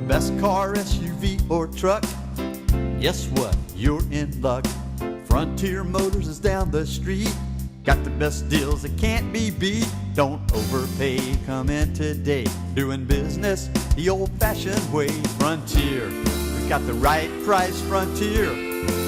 best car, SUV, or truck, guess what? You're in luck. Frontier Motors is down the street. Got the best deals that can't be beat. Don't overpay, come in today. Doing business the old-fashioned way. Frontier, we've got the right price. Frontier,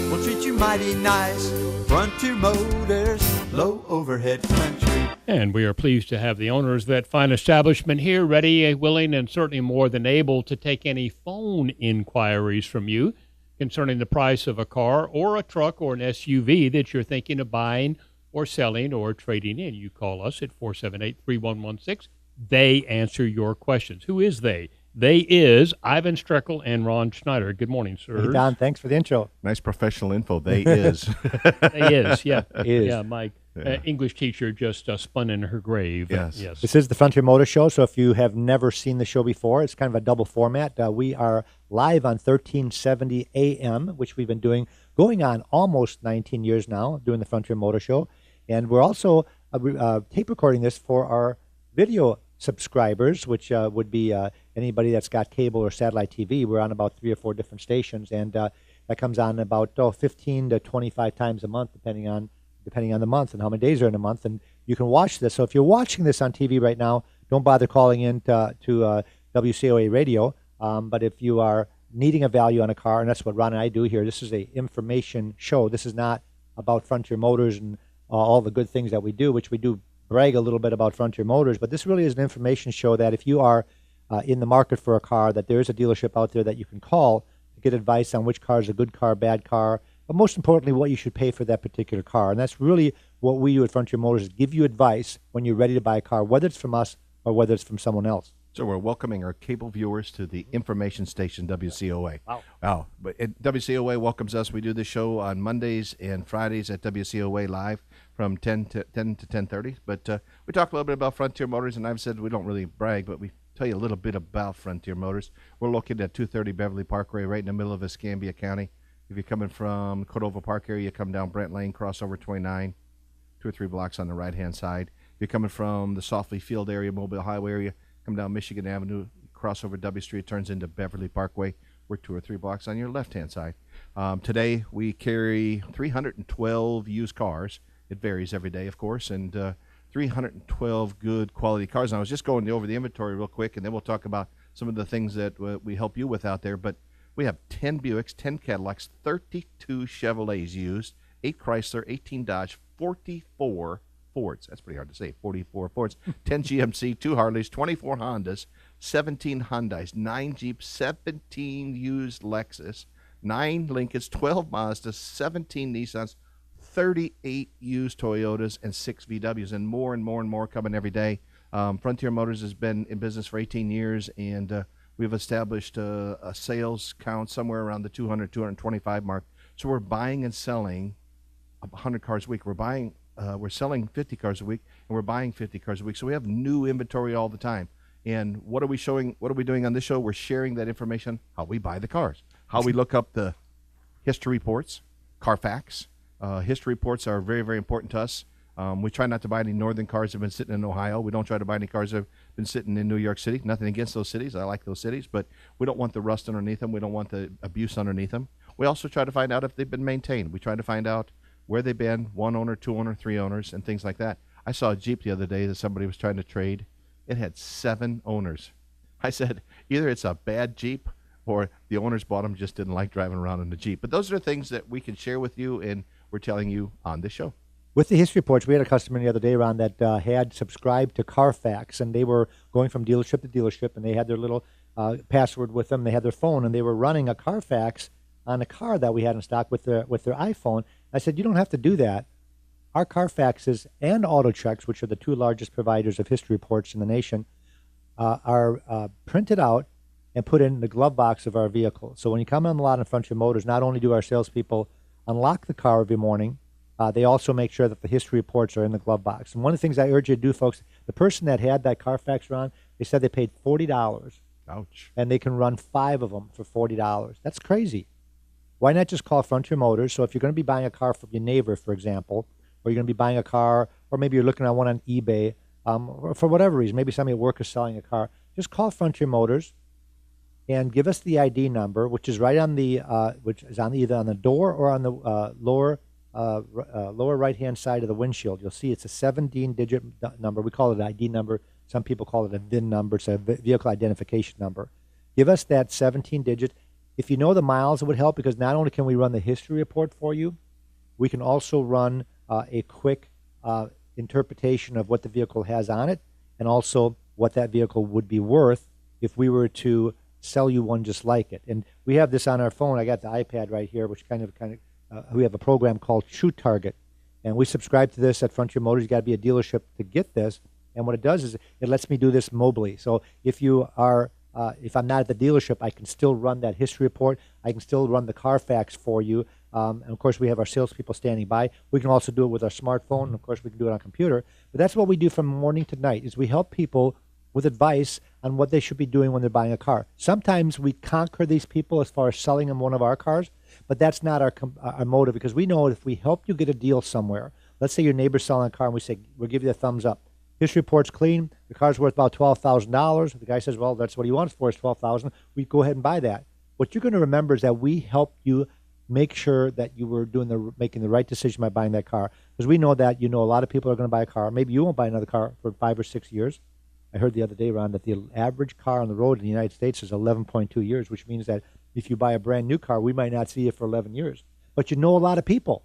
we'll treat you mighty nice. Frontier Motors, low overhead country. And we are pleased to have the owners of that fine establishment here, ready, willing, and certainly more than able to take any phone inquiries from you concerning the price of a car or a truck or an SUV that you're thinking of buying or selling or trading in. You call us at 478-3116. They answer your questions. Who is they? They is Ivan Streckel and Ron Schneider. Good morning, sir. Hey, Don, thanks for the intro. Nice professional info. They is. They is, yeah. Is. Yeah, my English teacher just spun in her grave. Yes. Yes. This is the Frontier Motor Show, so if you have never seen the show before, it's kind of a double format. We are live on 1370 AM, which we've been doing, going on almost 19 years now, doing the Frontier Motor Show. And we're also tape recording this for our video subscribers, which would be anybody that's got cable or satellite TV. We're on about 3 or 4 different stations, and that comes on about 15 to 25 times a month, depending on the month and how many days are in a month. And you can watch this. So if you're watching this on TV right now, don't bother calling in to WCOA radio. But if you are needing a value on a car, and that's what Ron and I do here, this is a information show. This is not about Frontier Motors and all the good things that we do, which we do brag a little bit about Frontier Motors, but this really is an information show that if you are in the market for a car, that there is a dealership out there that you can call to get advice on which car is a good car, bad car, but most importantly, what you should pay for that particular car. And that's really what we do at Frontier Motors, is give you advice when you're ready to buy a car, whether it's from us or whether it's from someone else. So we're welcoming our cable viewers to the information station WCOA. Wow. But WCOA welcomes us. We do this show on Mondays and Fridays at WCOA Live from 10 to 10:30. But we talk a little bit about Frontier Motors, and I've said we don't really brag, but we tell you a little bit about Frontier Motors. We're located at 230 Beverly Parkway, right in the middle of Escambia County. If you're coming from Cordova Park area, you come down Brent Lane, cross over 29, 2 or 3 blocks on the right-hand side. If you're coming from the Softly Field area, Mobile Highway area, come down Michigan Avenue, cross over W Street, turns into Beverly Parkway. We're 2 or 3 blocks on your left-hand side. Today, we carry 312 used cars. It varies every day, of course, and 312 good quality cars. And I was just going over the inventory real quick, and then we'll talk about some of the things that we help you with out there. But we have 10 Buicks, 10 Cadillacs, 32 Chevrolets used, 8 Chrysler, 18 Dodge, 44 Fords. That's pretty hard to say, 44 Fords, 10 GMC, 2 Harleys, 24 Hondas, 17 Hyundais, 9 Jeeps, 17 used Lexus, 9 Lincolns, 12 Mazdas, 17 Nissans, 38 used Toyotas, and 6 VWs, and more and more and more coming every day. Frontier Motors has been in business for 18 years, and we've established a sales count somewhere around the 200, 225 mark. So we're buying and selling 100 cars a week. We're selling 50 cars a week, and we're buying 50 cars a week. So we have new inventory all the time. And what are we showing? What are we doing on this show? We're sharing that information, how we buy the cars, how we look up the history reports, Carfax. History reports are very, very important to us. We try not to buy any northern cars that have been sitting in Ohio. We don't try to buy any cars that have been sitting in New York City. Nothing against those cities. I like those cities, but we don't want the rust underneath them. We don't want the abuse underneath them. We also try to find out if they've been maintained. We try to find out where they've been, 1 owner, 2 owner, 3 owners, and things like that. I saw a Jeep the other day that somebody was trying to trade. It had 7 owners. I said, either it's a bad Jeep or the owners bought them, just didn't like driving around in the Jeep. But those are things that we can share with you, and we're telling you on this show. With the history reports, we had a customer the other day, Ron, that had subscribed to Carfax, and they were going from dealership to dealership, and they had their little password with them. They had their phone, and they were running a Carfax on a car that we had in stock with their iPhone. I said, you don't have to do that. Our Carfaxes and AutoChecks, which are the 2 largest providers of history reports in the nation, are printed out and put in the glove box of our vehicle. So when you come on the lot in Frontier Motors, not only do our salespeople unlock the car every morning, they also make sure that the history reports are in the glove box. And one of the things I urge you to do, folks, the person that had that Carfax run, they said they paid $40. Ouch. And they can run 5 of them for $40. That's crazy. Why not just call Frontier Motors? So if you're going to be buying a car from your neighbor, for example, or you're going to be buying a car, or maybe you're looking at one on eBay, or for whatever reason, maybe somebody at work is selling a car, just call Frontier Motors, and give us the ID number, which is right on the which is on either on the door or on the lower right-hand side of the windshield. You'll see it's a 17-digit number. We call it an ID number. Some people call it a VIN number. It's a vehicle identification number. Give us that 17-digit. If you know the miles, it would help, because not only can we run the history report for you, we can also run a quick interpretation of what the vehicle has on it, and also what that vehicle would be worth if we were to sell you one just like it. And we have this on our phone. I got the iPad right here, which we have a program called Shoot Target, and we subscribe to this at Frontier Motors. You got to be a dealership to get this. And what it does is it lets me do this mobily. So if you are if I'm not at the dealership, I can still run that history report. I can still run the Carfax for you. And of course, we have our salespeople standing by. We can also do it with our smartphone, and of course, we can do it on computer. But that's what we do from morning to night, is we help people with advice on what they should be doing when they're buying a car. Sometimes we conquer these people as far as selling them one of our cars, but that's not our motive, because we know if we help you get a deal somewhere, let's say your neighbor's selling a car and we say, we'll give you a thumbs up. History report's clean. The car's worth about $12,000. The guy says, well, that's what he wants for is $12,000. We go ahead and buy that. What you're going to remember is that we helped you make sure that you were making the right decision by buying that car, because we know that a lot of people are going to buy a car. Maybe you won't buy another car for 5 or 6 years. I heard the other day, Ron, that the average car on the road in the United States is 11.2 years, which means that if you buy a brand new car, we might not see it for 11 years. But you know a lot of people,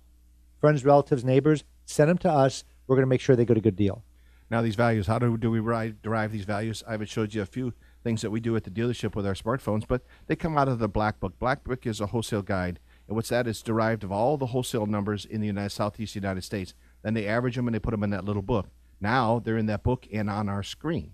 friends, relatives, neighbors. Send them to us. We're going to make sure they get a good deal. Now, these values, how do we derive these values? I have showed you a few things that we do at the dealership with our smartphones, but they come out of the Black Book. Black Book is a wholesale guide, and what's that is derived of all the wholesale numbers in the Southeast United States. Then they average them and they put them in that little book. Now they're in that book and on our screen.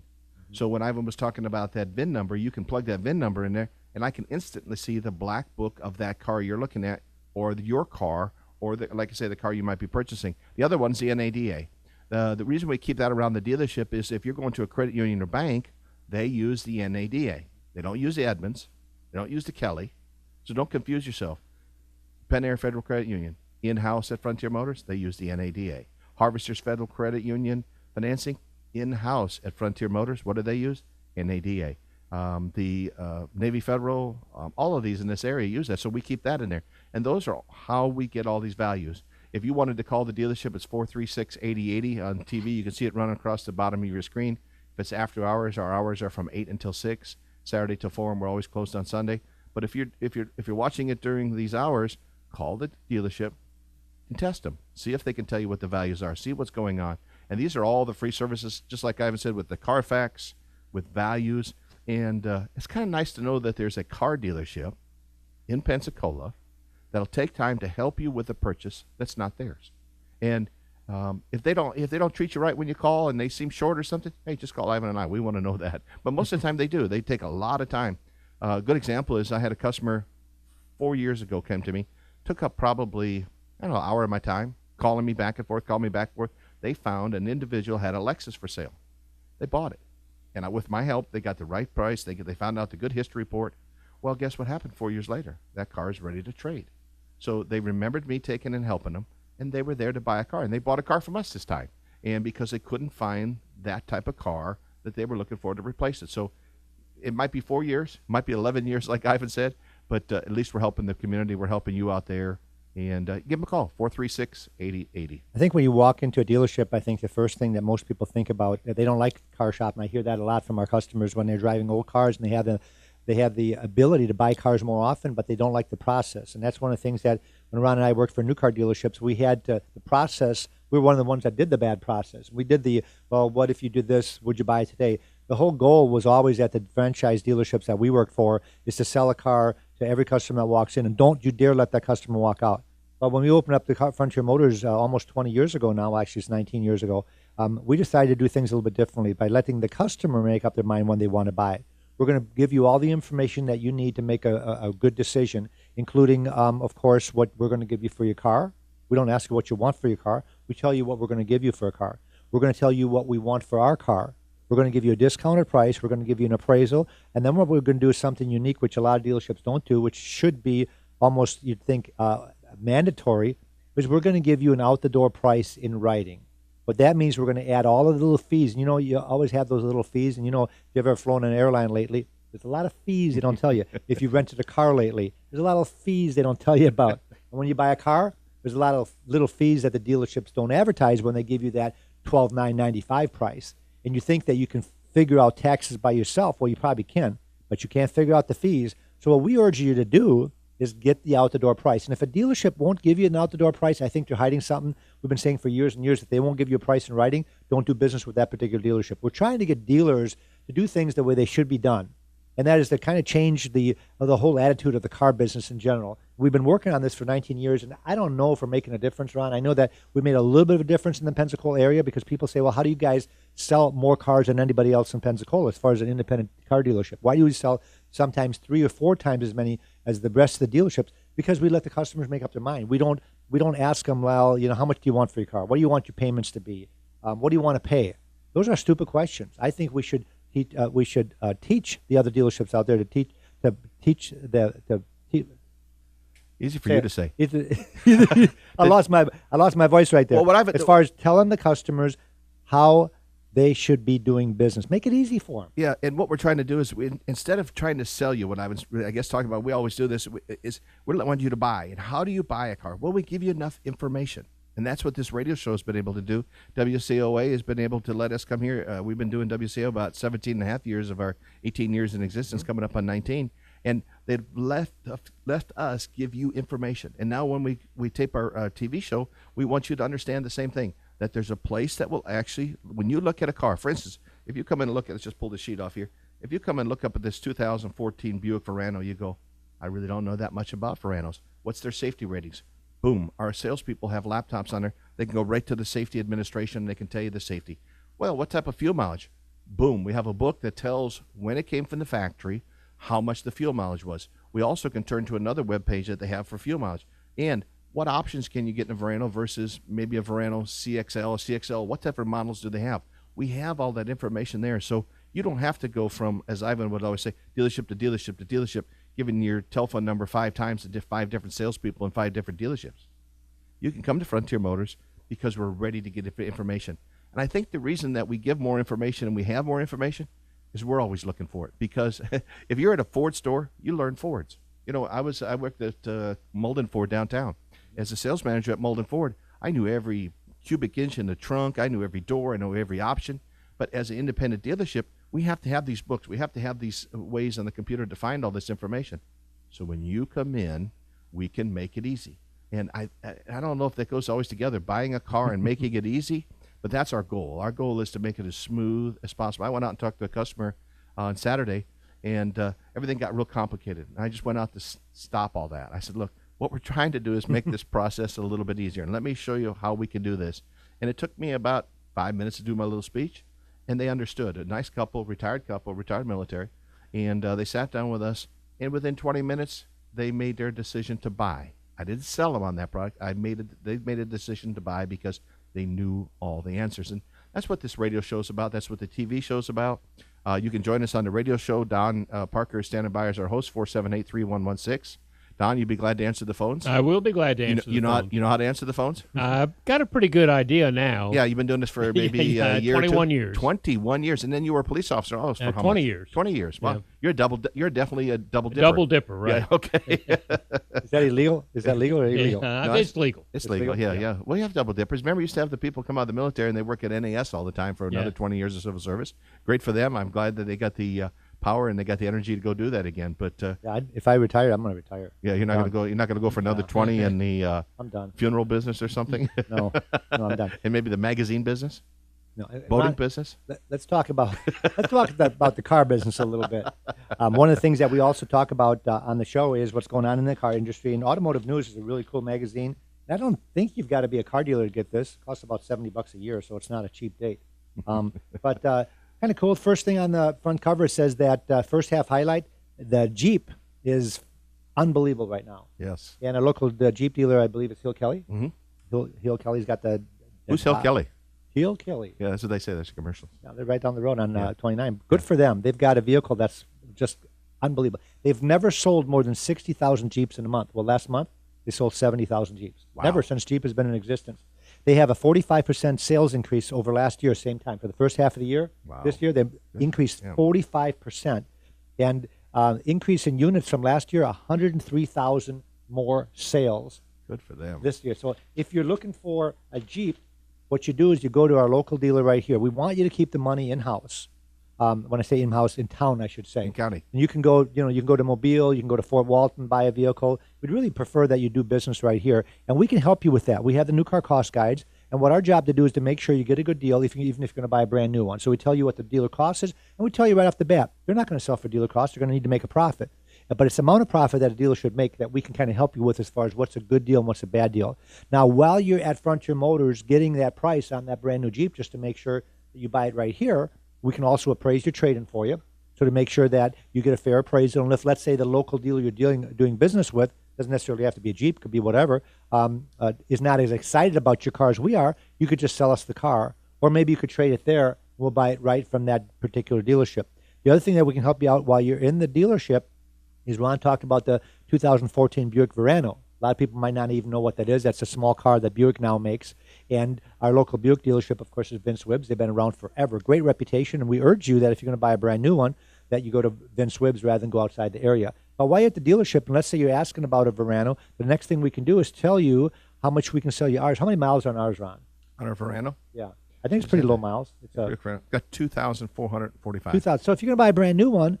So when Ivan was talking about that VIN number, you can plug that VIN number in there, and I can instantly see the Black Book of that car you're looking at, or your car, or like I say, the car you might be purchasing. The other one's the NADA. The reason we keep that around the dealership is if you're going to a credit union or bank, they use the NADA. They don't use the Edmunds. They don't use the Kelly. So don't confuse yourself. Penn Air Federal Credit Union, in-house at Frontier Motors, they use the NADA. Harvesters Federal Credit Union financing, in-house at Frontier Motors, what do they use? NADA. The Navy Federal, all of these in this area use that, so we keep that in there. And those are how we get all these values. If you wanted to call the dealership, it's 436-8080 on TV. You can see it run across the bottom of your screen. If it's after hours, our hours are from 8 until 6, Saturday till 4, and we're always closed on Sunday. But if you're watching it during these hours, call the dealership and test them. See if they can tell you what the values are. See what's going on. And these are all the free services, just like Ivan said, with the Carfax, with values. And it's kind of nice to know that there's a car dealership in Pensacola that'll take time to help you with a purchase that's not theirs. And if they don't treat you right when you call and they seem short or something, hey, just call Ivan and I. We want to know that. But most of the time they do. They take a lot of time. A good example is I had a customer 4 years ago came to me, took up probably, an hour of my time, calling me back and forth, calling me back and forth. They found an individual had a Lexus for sale. They bought it. And with my help, they got the right price. They found out the good history report. Well, guess what happened 4 years later? That car is ready to trade. So they remembered me taking and helping them, and they were there to buy a car. And they bought a car from us this time. And because they couldn't find that type of car that they were looking for to replace it. So it might be 4 years, might be 11 years, like Ivan said, but at least we're helping the community. We're helping you out there. And give them a call, 436-8080. I think when you walk into a dealership, I think the first thing that most people think about, they don't like car shopping. I hear that a lot from our customers when they're driving old cars and they have the ability to buy cars more often, but they don't like the process. And that's one of the things that when Ron and I worked for new car dealerships, we had the process. We were one of the ones that did the bad process. We did what if you did this, would you buy it today? The whole goal was always at the franchise dealerships that we worked for is to sell a car to every customer that walks in, and don't you dare let that customer walk out. But when we opened up the Frontier Motors almost 20 years ago now, actually it's 19 years ago, we decided to do things a little bit differently by letting the customer make up their mind when they want to buy it. We're going to give you all the information that you need to make a good decision, including, of course, what we're going to give you for your car. We don't ask you what you want for your car. We tell you what we're going to give you for a car. We're going to tell you what we want for our car. We're going to give you a discounted price. We're going to give you an appraisal. And then what we're going to do is something unique, which a lot of dealerships don't do, which should be almost, you'd think, mandatory, is we're going to give you an out-the-door price in writing. What that means, we're going to add all of the little fees. You always have those little fees. And if you've ever flown an airline lately, There's a lot of fees they don't tell you. If you've rented a car lately, there's a lot of fees they don't tell you about. And when you buy a car, there's a lot of little fees that the dealerships don't advertise when they give you that $12,995 price. And you think that you can figure out taxes by yourself. Well, you probably can, but you can't figure out the fees. So what we urge you to do is get the out-the-door price. And if a dealership won't give you an out-the-door price, I think they're hiding something. We've been saying for years and years that they won't give you a price in writing, don't do business with that particular dealership. We're trying to get dealers to do things the way they should be done. And that is to kind of change the whole attitude of the car business in general. We've been working on this for 19 years, and I don't know if we're making a difference, Ron. I know that we made a little bit of a difference in the Pensacola area because people say, well, how do you guys sell more cars than anybody else in Pensacola as far as an independent car dealership? Why do we sell sometimes 3 or 4 times as many as the rest of the dealerships? Because we let the customers make up their mind. We don't ask them, well, how much do you want for your car? What do you want your payments to be? What do you want to pay? Those are stupid questions. I think we should teach the other dealerships out there to teach. Easy for you to say. I lost my voice right there. Well, as far as telling the customers how they should be doing business, make it easy for them. Yeah, and what we're trying to do is instead of trying to sell you, what I guess talking about, we always do this, is we want you to buy. And how do you buy a car? Well, we give you enough information. And that's what this radio show has been able to do. WCOA has been able to let us come here. We've been doing WCO about 17 and a half years of our 18 years in existence, coming up on 19. And they've left us give you information. And now when we tape our TV show, we want you to understand the same thing, that there's a place that will actually, when you look at a car, for instance, if you come in and look at, let's just pull the sheet off here. If you come and look up at this 2014 Buick Verano, you go, I really don't know that much about Veranos. What's their safety ratings? Boom. Our salespeople have laptops on there. They can go right to the safety administration and they can tell you the safety. Well, what type of fuel mileage? Boom. We have a book that tells when it came from the factory, how much the fuel mileage was. We also can turn to another web page that they have for fuel mileage. And what options can you get in a Verano versus maybe a Verano CXL, what type of models do they have? We have all that information there. So you don't have to go from, as Ivan would always say, dealership to dealership to dealership, giving your telephone number 5 times to 5 different salespeople in 5 different dealerships. You can come to Frontier Motors because we're ready to get information. And I think the reason that we give more information and we have more information is we're always looking for it. Because if you're at a Ford store, you learn Fords. I worked at Malden Ford downtown. As a sales manager at Malden Ford, I knew every cubic inch in the trunk. I knew every door. I know every option. But as an independent dealership, we have to have these books. We have to have these ways on the computer to find all this information. So when you come in, we can make it easy. And I don't know if that goes always together, buying a car and making it easy, but that's our goal. Our goal is to make it as smooth as possible. I went out and talked to a customer on Saturday, and everything got real complicated. And I just went out to stop all that. I said, look, what we're trying to do is make this process a little bit easier. And let me show you how we can do this. And it took me about 5 minutes to do my little speech. And they understood. A nice couple, retired military, and they sat down with us. And within 20 minutes, they made their decision to buy. I didn't sell them on that product. They made a decision to buy because they knew all the answers. And that's what this radio show is about. That's what the TV show is about. You can join us on the radio show. Don Parker is standing by as our host, 478-3116. Don, you'd be glad to answer the phones? I will be glad to answer the phones. You know how to answer the phones? I've got a pretty good idea now. Yeah, you've been doing this for maybe a year 21 or 2? years. 21 years. And then you were a police officer also for how 20 much? years. 20 years. Wow. Yeah. You're definitely a double dipper. Double dipper, right. Yeah, okay. Is that illegal? Is that legal or illegal? No, it's legal. It's legal, legal? yeah. Well, you have double dippers. Remember, you used to have the people come out of the military and they work at NAS all the time for another 20 years of civil service. Great for them. I'm glad that they got the power and they got the energy to go do that again. But if I retire, I'm going to retire. Yeah, you're not going to go. You're not going to go for another 20 in the I'm done. Funeral business or something. No, I'm done. And maybe the magazine business, No, boating business. Let's talk about about the car business a little bit. One of the things that we also talk about on the show is what's going on in the car industry. And Automotive News is a really cool magazine. And I don't think you've got to be a car dealer to get this. It costs about $70 a year, so it's not a cheap date. But kind of cool. First thing on the front cover says that first half highlight, the Jeep is unbelievable right now. Yes. And a local Jeep dealer, I believe it's Hill Kelly. Mm-hmm. Hill Kelly's got the Who's Hill Kelly? Hill Kelly. Yeah, that's what they say. That's a commercial. Yeah, they're right down the road on 29. Good for them. They've got a vehicle that's just unbelievable. They've never sold more than 60,000 Jeeps in a month. Well, last month, they sold 70,000 Jeeps. Wow. Never since Jeep has been in existence. They have a 45% sales increase over last year, same time. For the first half of the year, Wow. this year, they've increased 45%. And increase in units from last year, 103,000 more sales Good for them. this year. So if you're looking for a Jeep, what you do is you go to our local dealer right here. We want you to keep the money in-house. When I say in-house, in town, I should say. In county. And you can go, you can go to Mobile, you can go to Fort Walton, buy a vehicle. We'd really prefer that you do business right here, and we can help you with that. We have the new car cost guides, and what our job to do is to make sure you get a good deal, even if you're going to buy a brand new one. So we tell you what the dealer cost is, and we tell you right off the bat, they're not going to sell for dealer cost. They're going to need to make a profit. But it's the amount of profit that a dealer should make that we can kind of help you with as far as what's a good deal and what's a bad deal. Now, while you're at Frontier Motors getting that price on that brand new Jeep, just to make sure that you buy it right here, we can also appraise your trade-in for you. So to make sure that you get a fair appraisal, and if, let's say, the local dealer you're doing business with, doesn't necessarily have to be a Jeep, could be whatever, is not as excited about your car as we are, you could just sell us the car. Or maybe you could trade it there, and we'll buy it right from that particular dealership. The other thing that we can help you out while you're in the dealership is Ron talked about the 2014 Buick Verano. A lot of people might not even know what that is. That's a small car that Buick now makes. And our local Buick dealership, of course, is Vince Wibbs. They've been around forever. Great reputation. And we urge you that if you're going to buy a brand new one, that you go to Vince Wibbs rather than go outside the area. But while you're at the dealership, and let's say you're asking about a Verano, the next thing we can do is tell you how much we can sell you ours. How many miles are on ours, Ron? On our Verano, Yeah. I think it's pretty low miles. It's got 2,445. 2,000. So if you're going to buy a brand new one,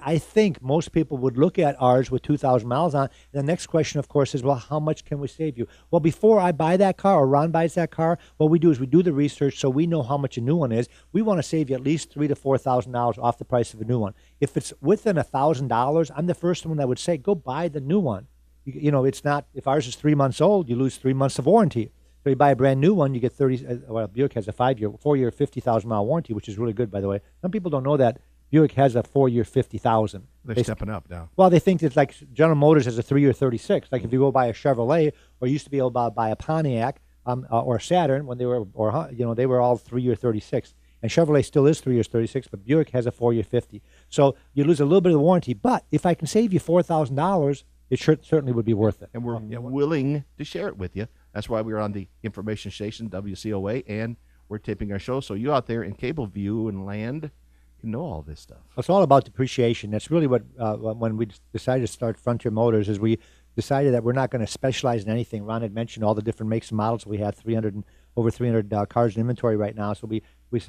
I think most people would look at ours with 2,000 miles on. And the next question, of course, is, well, how much can we save you? Well, before I buy that car or Ron buys that car, what we do is we do the research so we know how much a new one is. We want to save you at least $3,000 to $4,000 off the price of a new one. If it's within $1,000, I'm the first one that would say, go buy the new one. It's not, if ours is 3 months old, you lose 3 months of warranty. So you buy a brand new one, you get Buick has a 4-year, 50,000 mile warranty, which is really good, by the way. Some people don't know that. Buick has a 4-year 50,000. They're stepping up now. Well, they think it's like General Motors has a 3-year 36. Like if you go buy a Chevrolet, or used to be able to buy a Pontiac or Saturn when they were, they were all 3-year 36. And Chevrolet still is 3 years 36, but Buick has a 4-year 50. So you lose a little bit of the warranty. But if I can save you $4,000, it certainly would be worth it. And we're willing to share it with you. That's why we're on the information station, WCOA, and we're taping our show. So you out there in cable view and land can know all this stuff. It's all about depreciation. That's really what, when we decided to start Frontier Motors, is we decided that we're not going to specialize in anything. Ron had mentioned all the different makes and models. We have over 300 cars in inventory right now, so we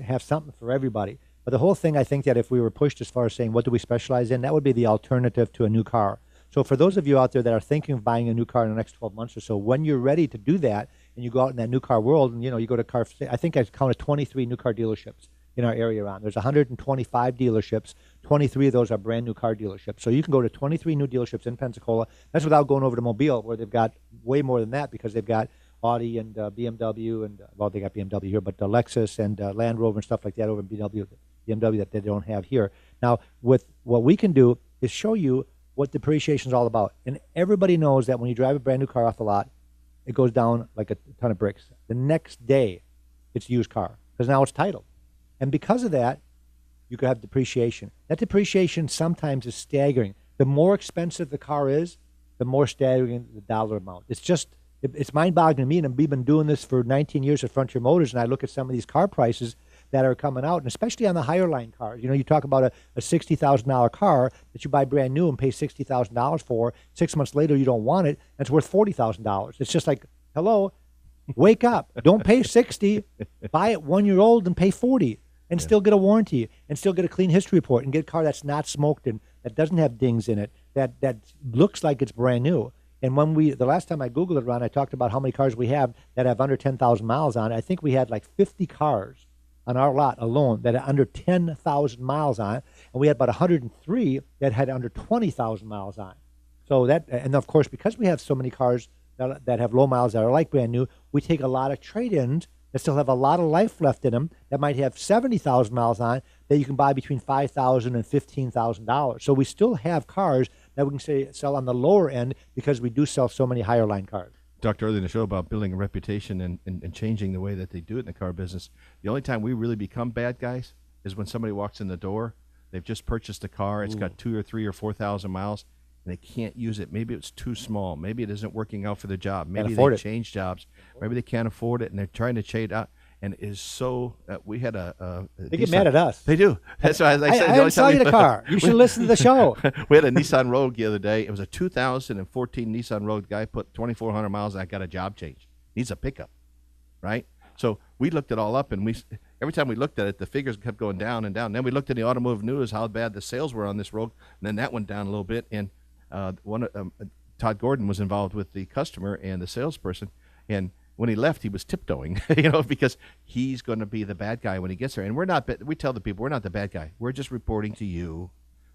have something for everybody. But the whole thing, I think that if we were pushed as far as saying, what do we specialize in, that would be the alternative to a new car. So for those of you out there that are thinking of buying a new car in the next 12 months or so, when you're ready to do that, and you go out in that new car world, and you go to I think I counted 23 new car dealerships in our area around. There's 125 dealerships. 23 of those are brand new car dealerships. So you can go to 23 new dealerships in Pensacola. That's without going over to Mobile, where they've got way more than that, because they've got Audi and BMW, and they got BMW here, but Lexus and Land Rover and stuff like that over in BMW that they don't have here. Now, with what we can do is show you what depreciation is all about. And everybody knows that when you drive a brand new car off the lot, it goes down like a ton of bricks. The next day, it's a used car, because now it's titled. And because of that, you could have depreciation. That depreciation sometimes is staggering. The more expensive the car is, the more staggering the dollar amount. It's mind-boggling to me, and we've been doing this for 19 years at Frontier Motors, and I look at some of these car prices that are coming out, and especially on the higher line cars. You talk about a $60,000 car that you buy brand new and pay $60,000 for. 6 months later, you don't want it, and it's worth $40,000. It's just like, hello, wake up. Don't pay $60. Buy it 1 year old and pay $40, and still get a warranty, and still get a clean history report, and get a car that's not smoked and that doesn't have dings in it, that looks like it's brand new. And the last time I Googled it, Ron, I talked about how many cars we have that have under 10,000 miles on it. I think we had like 50 cars on our lot alone that are under 10,000 miles on it, and we had about 103 that had under 20,000 miles on it. So and of course, because we have so many cars that have low miles that are like brand new, we take a lot of trade-ins that still have a lot of life left in them, that might have 70,000 miles on it, that you can buy between $5,000 and $15,000. So we still have cars that we can sell on the lower end, because we do sell so many higher line cars. Talked earlier in the show about building a reputation and changing the way that they do it in the car business. The only time we really become bad guys is when somebody walks in the door. They've just purchased a car. It's got 2 or 3 or 4,000 miles, and they can't use it. Maybe it's too small. Maybe it isn't working out for their job. Maybe they change jobs. Maybe they can't afford it, and they're trying to trade out. and it is so. We had They get mad at us. They do. That's why I said. I didn't sell you the car. You should listen to the show. We had a Nissan Rogue the other day. It was a 2014 Nissan Rogue. Guy put 2,400 miles. And I got a job change. Needs a pickup, right? So we looked it all up, and every time we looked at it, the figures kept going down and down. And then we looked at the automotive news, how bad the sales were on this Rogue, and then that went down a little bit. And Todd Gordon was involved with the customer and the salesperson, and when he left, he was tiptoeing, because he's going to be the bad guy when he gets there. And we're not. We tell the people we're not the bad guy. We're just reporting to you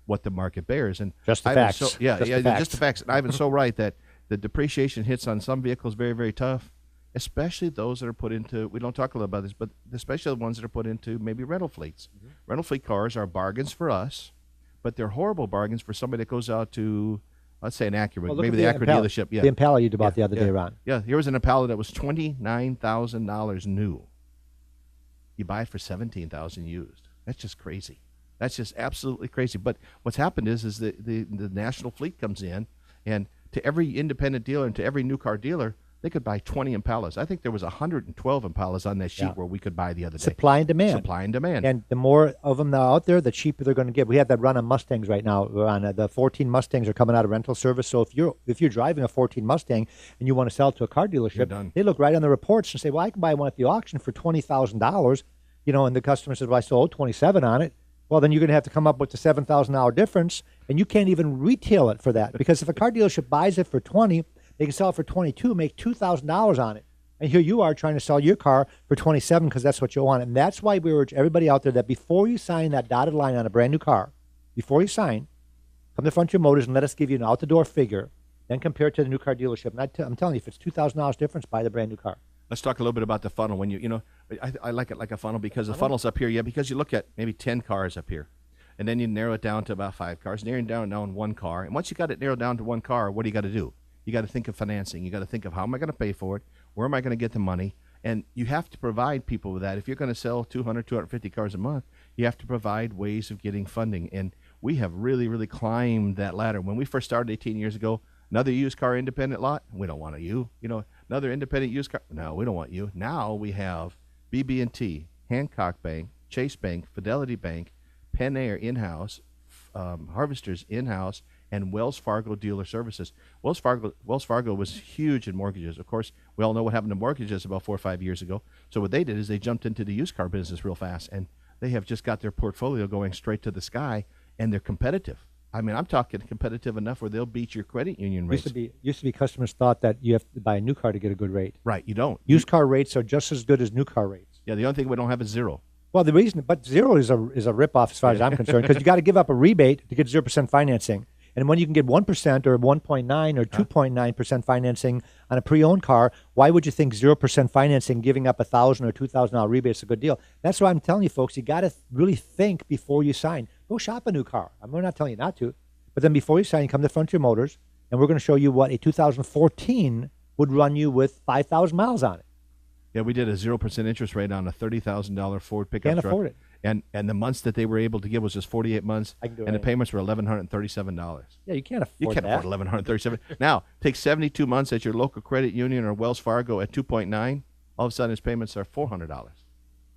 what the market bears. And just the Ivan's facts. Just the facts. And Ivan's so right that the depreciation hits on some vehicles very, very tough, especially those that are put into. We don't talk a lot about this, but especially the ones that are put into maybe rental fleets. Mm-hmm. Rental fleet cars are bargains for us, but they're horrible bargains for somebody that goes out to, let's say, an Acura, maybe the Acura dealership. Yeah, the Impala you bought the other day, Ron. Yeah, here was an Impala that was $29,000 new. You buy it for $17,000 used. That's just crazy. That's just absolutely crazy. But what's happened is the national fleet comes in, and to every independent dealer and to every new car dealer, they could buy 20 Impalas. I think there was 112 Impalas on that sheet where we could buy the other day. Supply and demand. Supply and demand. And the more of them that are out there, the cheaper they're going to get. We have that run on Mustangs right now. We're on the 14 Mustangs are coming out of rental service. So if you're driving a 14 Mustang and you want to sell it to a car dealership, they look right on the reports and say, well, I can buy one at the auction for $20,000. And the customer says, well, I sold 27 on it. Well, then you're going to have to come up with the $7,000 difference, and you can't even retail it for that, because if a car dealership buys it for 20, they can sell it for 22, make $2,000 on it. And here you are trying to sell your car for 27 because that's what you want. And that's why we urge everybody out there that before you sign that dotted line on a brand new car, before you sign, come to Frontier Motors and let us give you an out-the-door figure, then compare it to the new car dealership. And I'm telling you, if it's $2,000 difference, buy the brand new car. Let's talk a little bit about the funnel. When I like it like a funnel because the funnel's up here. Yeah, because you look at maybe 10 cars up here, and then you narrow it down to about 5 cars, narrowing down one car. And once you got it narrowed down to one car, what do you got to do? You got to think of financing. You got to think of how am I going to pay for it? Where am I going to get the money? And you have to provide people with that. If you're going to sell 200, 250 cars a month, you have to provide ways of getting funding. And we have really, really climbed that ladder. When we first started 18 years ago, another used car independent lot, we don't want you. Another independent used car, no, we don't want you. Now we have BB&T, Hancock Bank, Chase Bank, Fidelity Bank, Penn Air in-house, Harvesters in-house, and Wells Fargo Dealer Services. Wells Fargo was huge in mortgages. Of course, we all know what happened to mortgages about 4 or 5 years ago. So what they did is they jumped into the used car business real fast, and they have just got their portfolio going straight to the sky, and they're competitive. I mean, I'm talking competitive enough where they'll beat your credit union rates. Used to be customers thought that you have to buy a new car to get a good rate. Right, you don't. Used car rates are just as good as new car rates. Yeah, the only thing we don't have is zero. Well, but zero is a ripoff as far as I'm concerned, because you got to give up a rebate to get 0% financing. And when you can get 1% or 1.9 or 2.9% financing on a pre-owned car, why would you think 0% financing, giving up $1,000 or $2,000 rebate is a good deal? That's why I'm telling you, folks, you got to really think before you sign. Go shop a new car. I'm not telling you not to. But then before you sign, you come to Frontier Motors, and we're going to show you what a 2014 would run you with 5,000 miles on it. Yeah, we did a 0% interest rate on a $30,000 Ford pickup truck. Can't afford it. And the months that they were able to give was just 48 months, and the payments were $1,137. Yeah, you can't afford that. You can't afford $1,137. Now, take 72 months at your local credit union or Wells Fargo at 2.9. All of a sudden, his payments are $400.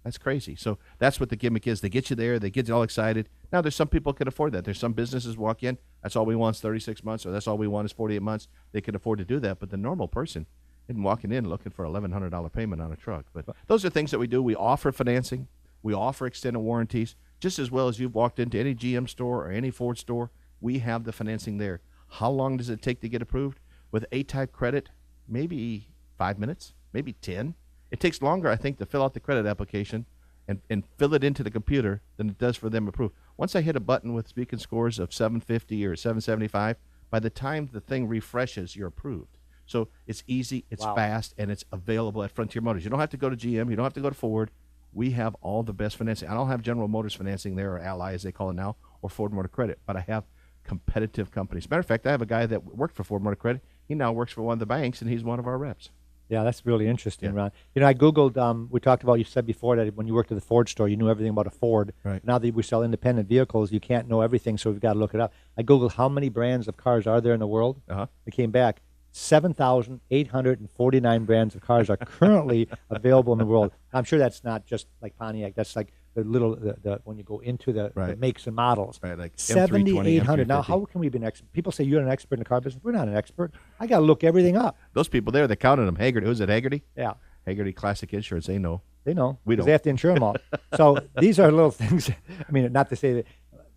That's crazy. So that's what the gimmick is. They get you there. They get you all excited. Now, there's some people can afford that. There's some businesses walk in. That's all we want is 36 months, or that's all we want is 48 months. They can afford to do that. But the normal person isn't walking in looking for a $1,100 payment on a truck. But those are things that we do. We offer financing. We offer extended warranties. Just as well as you've walked into any GM store or any Ford store, we have the financing there. How long does it take to get approved? With A-type credit, maybe 5 minutes, maybe 10. It takes longer, I think, to fill out the credit application and fill it into the computer than it does for them to approve. Once I hit a button with speaking scores of 750 or 775, by the time the thing refreshes, you're approved. So it's easy, it's fast, and it's available at Frontier Motors. You don't have to go to GM. You don't have to go to Ford. We have all the best financing. I don't have General Motors financing there, or Ally as they call it now, or Ford Motor Credit, but I have competitive companies. Matter of fact, I have a guy that worked for Ford Motor Credit. He now works for one of the banks, and he's one of our reps. Yeah, that's really interesting, Ron. I Googled, we talked about, you said before that when you worked at the Ford store, you knew everything about a Ford. Right. Now that we sell independent vehicles, you can't know everything, so we've got to look it up. I Googled how many brands of cars are there in the world. Uh-huh. It came back 7,849 brands of cars are currently available in the world. I'm sure that's not just like Pontiac. That's like the little when you go into the makes and models. Right, like M320, 7,800. Now, M350. how can we be an expert? People say you're an expert in the car business. We're not an expert. I got to look everything up. Those people there, they counted them. Haggerty, who's it? Haggerty? Yeah. Haggerty Classic Insurance. They know. They know. We 'cause don't. They have to insure them all. So these are little things. I mean, not to say that.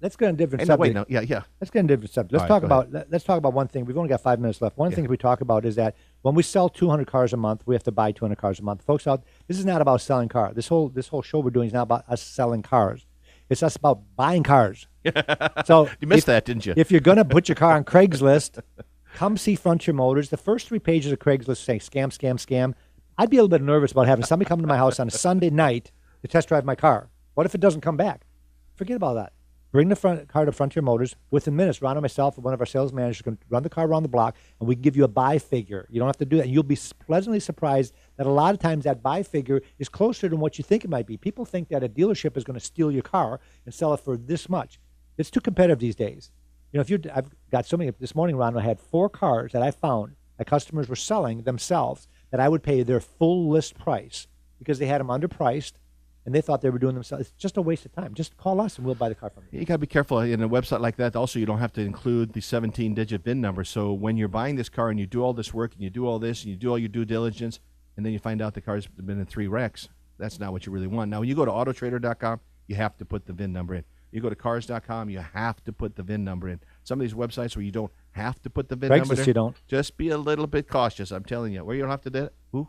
Let's go on a different Hey, no, subject. wait, no, yeah. Let's get into a different subject. Let's All talk right, about let's talk about one thing. We've only got 5 minutes left. One of the things we talk about is that when we sell 200 cars a month, we have to buy 200 cars a month. Folks out, this is not about selling cars. This whole show we're doing is not about us selling cars. It's us about buying cars. So You missed that, didn't you? If you're going to put your car on Craigslist, come see Frontier Motors. The first 3 pages of Craigslist say scam, scam, scam. I'd be a little bit nervous about having somebody come to my house on a Sunday night to test drive my car. What if it doesn't come back? Forget about that. Bring the car to Frontier Motors. Within minutes, Ron and myself and one of our sales managers can run the car around the block, and we can give you a buy figure. You don't have to do that. And you'll be pleasantly surprised that a lot of times that buy figure is closer than what you think it might be. People think that a dealership is going to steal your car and sell it for this much. It's too competitive these days. You know, I've got so many. This morning, Ron, I had 4 cars that I found that customers were selling themselves that I would pay their full list price because they had them underpriced. And they thought they were doing themselves. It's just a waste of time. Just call us and we'll buy the car from you. You got to be careful in a website like that. Also, you don't have to include the 17-digit VIN number. So when you're buying this car and you do all this work and you do all this and you do all your due diligence, and then you find out the car's been in 3 wrecks, that's not what you really want. Now, when you go to autotrader.com, you have to put the VIN number in. You go to cars.com, you have to put the VIN number in. Some of these websites where you don't have to put the VIN number in. Craigslist, you don't. Just be a little bit cautious, I'm telling you. Where you don't have to do it? Who?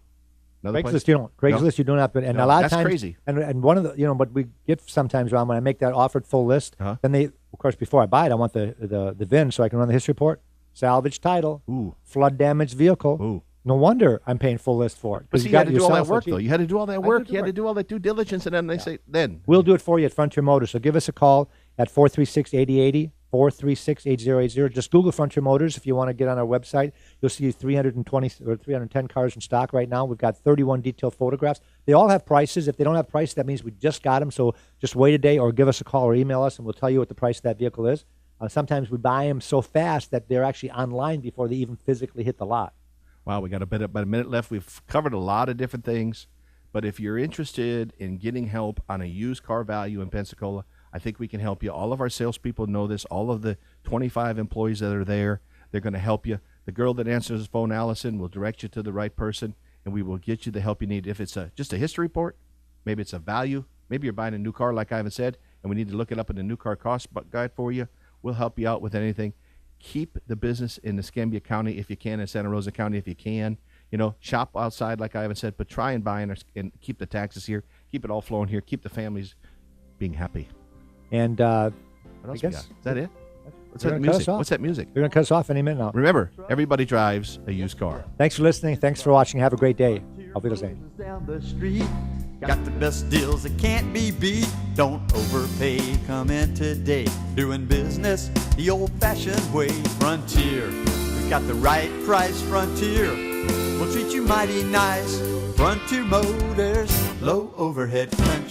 Another place? Craigslist, you don't. Craigslist, you don't have to. And No, a lot that's of times, crazy. And one of the, what we get sometimes, Ron, when I make that offered full list, Uh-huh. then they, of course, before I buy it, I want the VIN so I can run the history report. Salvage title, Ooh. flood damaged vehicle. Ooh. No wonder I'm paying full list for it. But 'Cause see, you had to do all that yourself work, so though. cheap. You had to do all that I work. did the You had to work. do all that due diligence, and then they say, then. We'll do it for you at Frontier Motors. So give us a call at 436-8080, 436-8080. Just Google Frontier Motors if you want to get on our website. You'll see 320 or 310 cars in stock right now. We've got 31 detailed photographs. They all have prices. If they don't have prices, that means we just got them. So just wait a day or give us a call or email us, and we'll tell you what the price of that vehicle is. Sometimes we buy them so fast that they're actually online before they even physically hit the lot. Wow, we got about a minute left. We've covered a lot of different things. But if you're interested in getting help on a used car value in Pensacola, I think we can help you. All of our salespeople know this. All of the 25 employees that are there, they're going to help you. The girl that answers the phone, Allison, will direct you to the right person, and we will get you the help you need. If it's just a history report, maybe it's a value, maybe you're buying a new car, like Ivan said, and we need to look it up in the new car cost guide for you. We'll help you out with anything. Keep the business in Escambia County if you can, in Santa Rosa County if you can. Shop outside, like Ivan said, but try and buy and keep the taxes here. Keep it all flowing here. Keep the families being happy. And What else we got? guess Is that it? What's They're that gonna cut us music? off. What's that music? they're going to cut us off any minute now. Remember, everybody drives a used car. Thanks for listening. Thanks for watching. Have a great day. Auf Wiedersehen. Down the street, got the best deals that can't be beat. Don't overpay, come in today. Doing business the old-fashioned way. Frontier, we've got the right price. Frontier, we'll treat you mighty nice. Frontier Motors, low overhead country.